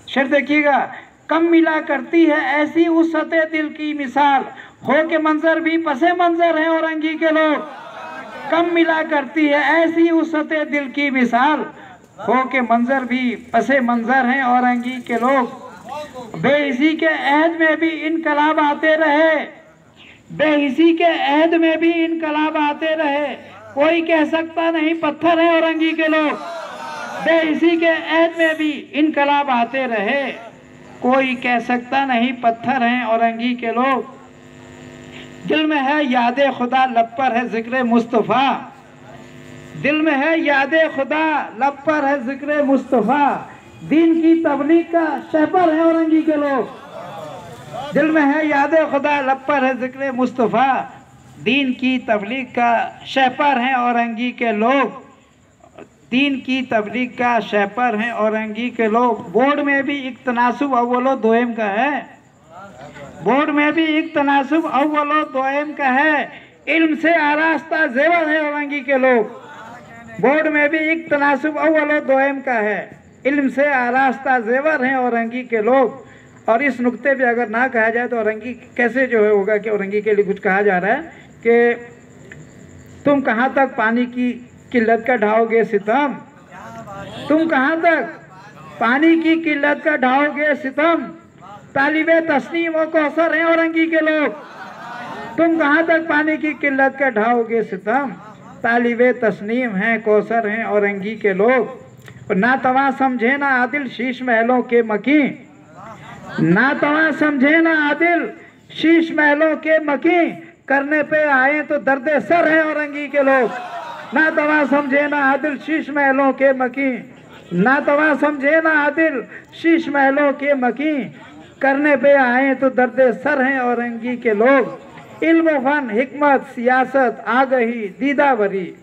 शेर देखिएगा, कम मिला करती है ऐसी वुसअते दिल की मिसाल, हो के मंजर भी पसे मंजर हैं औरंगी के लोग। कम मिला करती है ऐसी वुसअते दिल की मिसाल, हो के मंजर भी पसे मंजर हैं औरंगी के लोग। बेहिसी के अहद में भी इनकलाब आते रहे, बेहिसी के अहद में भी इनकलाब आते रहे, कोई कह सकता नहीं पत्थर है औरंगी के लोग। बेहिसी के अहद में भी इनकलाब आते रहे, कोई कह सकता नहीं पत्थर हैं औरंगी के लोग। दिल में है यादे खुदा लब पर है जिक्र मुस्तफ़ा, दिल में है यादे खुदा लब पर है जिक्र मुस्तफ़ा, दीन की तबलीग का शहपर है औरंगी के लोग। दिल में है यादे खुदा लब पर है जिक्र मुस्तफ़ा, दीन की तबलीग का शहपर हैं औरंगी के लोग। दीन की तबलीग का शहपर हैं औरंगी के लोग। बोर्ड में भी एक तनासुब अव्वलो दोयम का है, बोर्ड में भी एक तनासुब अव्वलो दोयम का है, इल्म से आरास्ता जेवर है औरंगी के लोग। बोर्ड में भी एक तनासुब अव्वलो दोयम का है, इल्म से आरास्ता जेवर हैं औरंगी के लोग। और इस नुक्ते पे अगर ना कहा जाए तो औरंगी कैसे जो है होगा कि औरंगी के लिए कुछ कहा जा रहा है कि तुम कहाँ तक पानी की किल्लत का ढाओगे सितम, तुम कहाँ तक पानी की किल्लत का ढाओगे सितम, तालिबे तस्नीम व कौसर हैं औरंगी के लोग। तुम कहाँ तक पानी की किल्लत का ढाओगे सितम, तालिबे तस्नीम हैं कौसर हैं औरंगी के लोग। ना तवा समझे ना आदिल शीश महलों के मकी, ना तवा समझे ना आदिल शीश महलों के मकी, करने पे आए तो दर्द सर हैं औरंगी के लोग। ना तवा समझे ना आदिल शीश महलों के मकी, ना तवा समझे ना आदिल शीश महलों के मकी, करने पे आए तो दर्द सर हैं औरंगी के लोग। इल्म फन हिकमत सियासत आगही दीदावरी,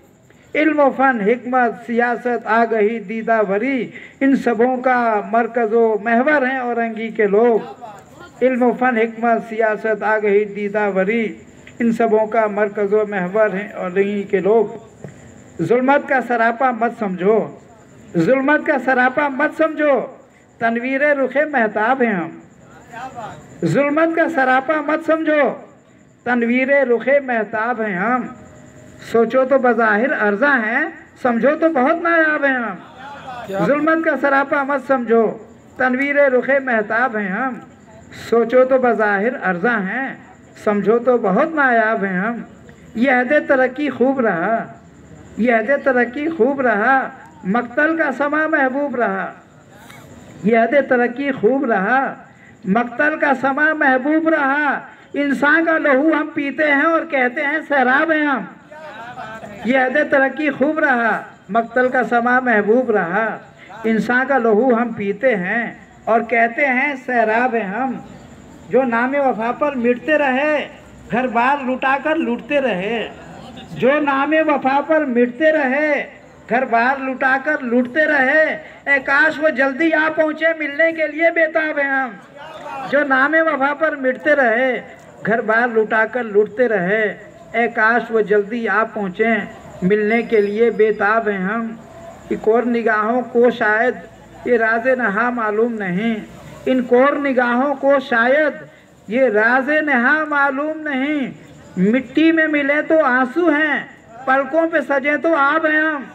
इल्म फन हिकमत सियासत आगही दीदावरी, इन सबों का मरकज़ो महवर हैं औरंगी के लोग। इल्म फन हिकमत सियासत आगही दीदावरी, इन सबों का मरकज़ो महवर हैं औरंगी के लोग। जुल्मत का सरापा मत समझो, जुल्मत का सरापा मत समझो, तनवीर रुखे महताब हैं हम। जुल्मत का सरापा मत समझो, तनवीर रुखे महताब हैं हम। सोचो तो बज़ाहिर अर्जा हैं, समझो तो बहुत नायाब हैं हम। जुल्मत का सरापा मत समझो, तनवीर रुखे महताब हैं हम। सोचो तो बज़ाहिर अर्जा हैं, समझो तो बहुत नायाब हैं हम। ये अहद तरक्की खूब रहा, ये अहद तरक्की खूब रहा, मक्तल का समा महबूब रहा। ये अहद तरक्की खूब रहा, मक्तल का समा महबूब रहा। इंसान का लहू हम पीते हैं और कहते हैं सैराब हैं हम। ये अहद तरक्की खूब रहा, मक्तल का समा महबूब रहा। इंसान का लहू हम पीते हैं और कहते हैं सैराब हैं हम। जो नामे वफा पर मिटते रहे, घर बार लुटाकर लूटते रहे। जो नामे वफा पर मिटते रहे, घर बार लुटाकर लूटते रहे, ए काश वो जल्दी आ पहुँचे मिलने के लिए बेताब हैं हम। जो नामे वफा पर मिटते रहे, घर बार लुटाकर लूटते रहे, ए काश वो जल्दी आ पहुँचे मिलने के लिए बेताब हैं हम। इन कोर निगाहों को शायद ये राज़ नहा मालूम नहीं, इन कोर निगाहों को शायद ये राज़ नहा मालूम नहीं। मिट्टी में मिले तो आंसू हैं, पलकों पे सजे तो आब हैं हम।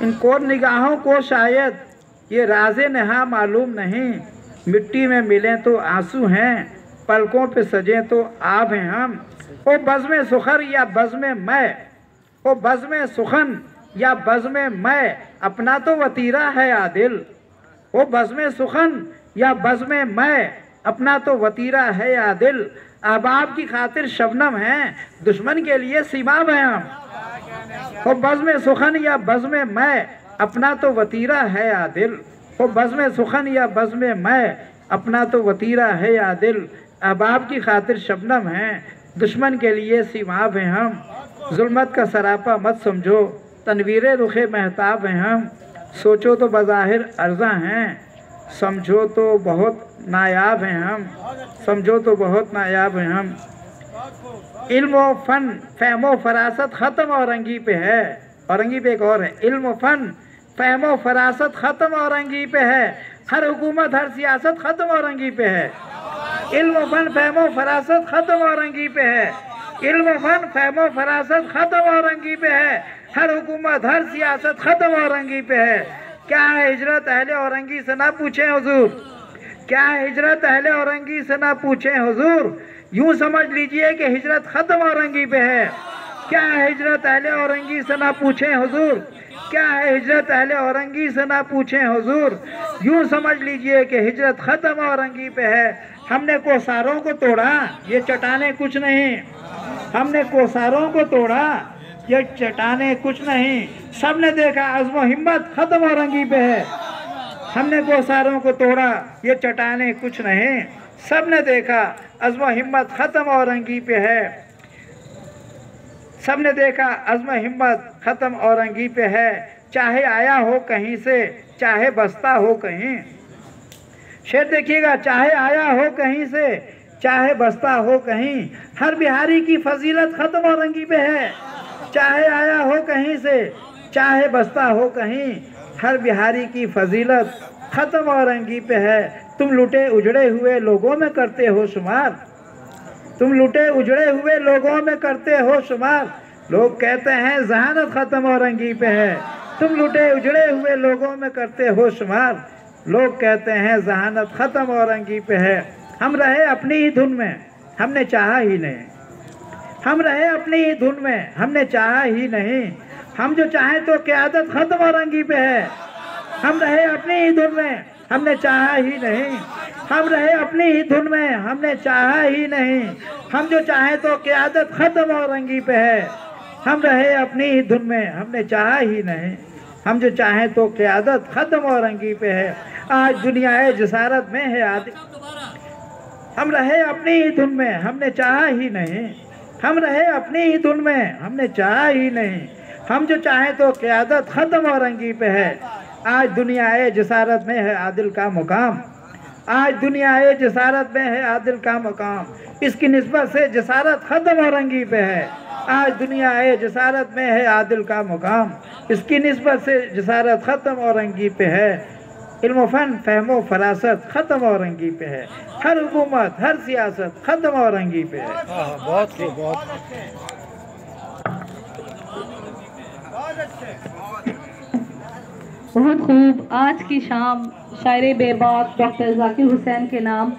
इन कोर निगाहों को शायद ये राज़ नहा मालूम नहीं, मिट्टी में मिले तो आंसू हैं, पलकों पे सजे तो आब हैं हम। ओ बज़्म सुखर या बज़्म मैं, ओ बज़्म सुखन या बज़्म मैं, अपना तो वतीरा है आदिल। ओ बज़्म सुखन या बज़्म मैं, अपना तो वतीरा है आदिल। अहबाब की खातिर शबनम हैं, दुश्मन के लिए सीमाब हैं हम। ओ बज़्म सुखन या बज़्म मैं, अपना तो वतीरा है आदिल। ओ बज़्म सुखन या बज़्म मैं, अपना तो वतीरा है आदिल। अहबाब की खातिर शबनम हैं, दुश्मन के लिए सीमाब हैं हम। जुल्मत का सरापा मत समझो, तनवीर रुखे महताब हैं हम। सोचो तो बज़ाहिर अर्जा हैं, समझो तो बहुत नायाब हैं हम। समझो तो बहुत नायाब हैं हम। इल्म व फ़न फ़हम फ़रासत ख़त्म औरंगी पे है। औरंगी पे एक और है, इल्म फ़न फ़हम फ़रासत ख़त्म औरंगी पे है। हर हुकूमत हर सियासत खत्म औरंगी पे है। इल्म फन फहमो फरासत खत्म औरंगी पे है। इल्म फन फहमो फरासत खत्म औरंगी पे है। हर हुकूमत हर सियासत खत्म औरंगी पे है। क्या है हिजरत अहले औरंगी से ना पूछें हुजूर, क्या है हिजरत अहले औरंगी से ना पूछें हुजूर, यूं समझ लीजिए कि हिजरत खत्म औरंगी पे है। क्या है हिजरत अहले औरंगी से ना पूछें हुजूर, क्या है हिजरत अहले औरंगी से ना पूछें हुजूर, यूं समझ लीजिए कि हिजरत खत्म औरंगी पे है। हमने कोसारों को तोड़ा, ये चट्टाने कुछ नहीं। हमने कोसारों को तोड़ा, ये चट्टाने कुछ नहीं। सबने देखा अज़्म व हिम्मत खत्म औरंगी पे है। हमने कोसारों को तोड़ा, ये चट्टाने कुछ नहीं। सबने देखा अज़्म व हिम्मत खत्म औरंगी पे है। सबने देखा अज़्म हिम्मत खत्म औरंगी पे है। चाहे आया हो कहीं से, चाहे बसता हो कहीं। शेर देखिएगा, चाहे आया हो कहीं से, चाहे बसता हो कहीं। हर बिहारी की फजीलत खत्म औरंगी पे है। चाहे आया हो कहीं से, चाहे बसता हो कहीं। हर बिहारी की फजीलत खत्म औरंगी पे है। तुम लुटे उजड़े हुए लोगों में करते हो शुमार, तुम लुटे उजड़े हुए लोगों में करते हो शुमार। लोग कहते हैं जहानत खत्म औरंगी पे है। तुम लुटे उजड़े हुए लोगों में करते हो शुमार। लोग कहते हैं जहानत खत्म औरंगी पे है। हम रहे अपनी ही धुन में, हमने चाहा ही नहीं। हम रहे अपनी ही धुन में, हमने चाहा ही नहीं। हम जो चाहें तो क़यादत खत्म औरंगी पे है। हम रहे अपनी ही धुन में, हमने चाहा ही नहीं। हम रहे अपनी ही धुन में, हमने चाहा ही नहीं। हम जो चाहें तो क़यादत खत्म औरंगी पे है। हम रहे अपनी ही धुन में, हमने चाहा ही नहीं। हम जो चाहें तो क़यादत खत्म औरंगी पे है। आज दुनिया जसारत में है आदिल। हम रहे अपनी ही धुन में, हमने चाहा ही नहीं। हम रहे अपनी ही धुन में, हमने चाहा ही नहीं। हम जो चाहें तो क़यादत खत्म औरंगी पे है। आज दुनिया जसारत में है आदिल का मुकाम। आज दुनिया जसारत में है आदिल का मुकाम। इसकी निस्बत से जसारत खत्म औरंगी पे है। आज दुनिया जसारत में है आदिल का मुकाम। इसकी निस्बत से जसारत खत्म औरंगी पे है। इल्म फन फहमो फरासत खत्म औरंगी पे है। हर हुकूमत हर सियासत खत्म औरंगी पे है। बहुत खूब। आज की शाम शायर बेबाक डॉक्टर जाकिर हुसैन के नाम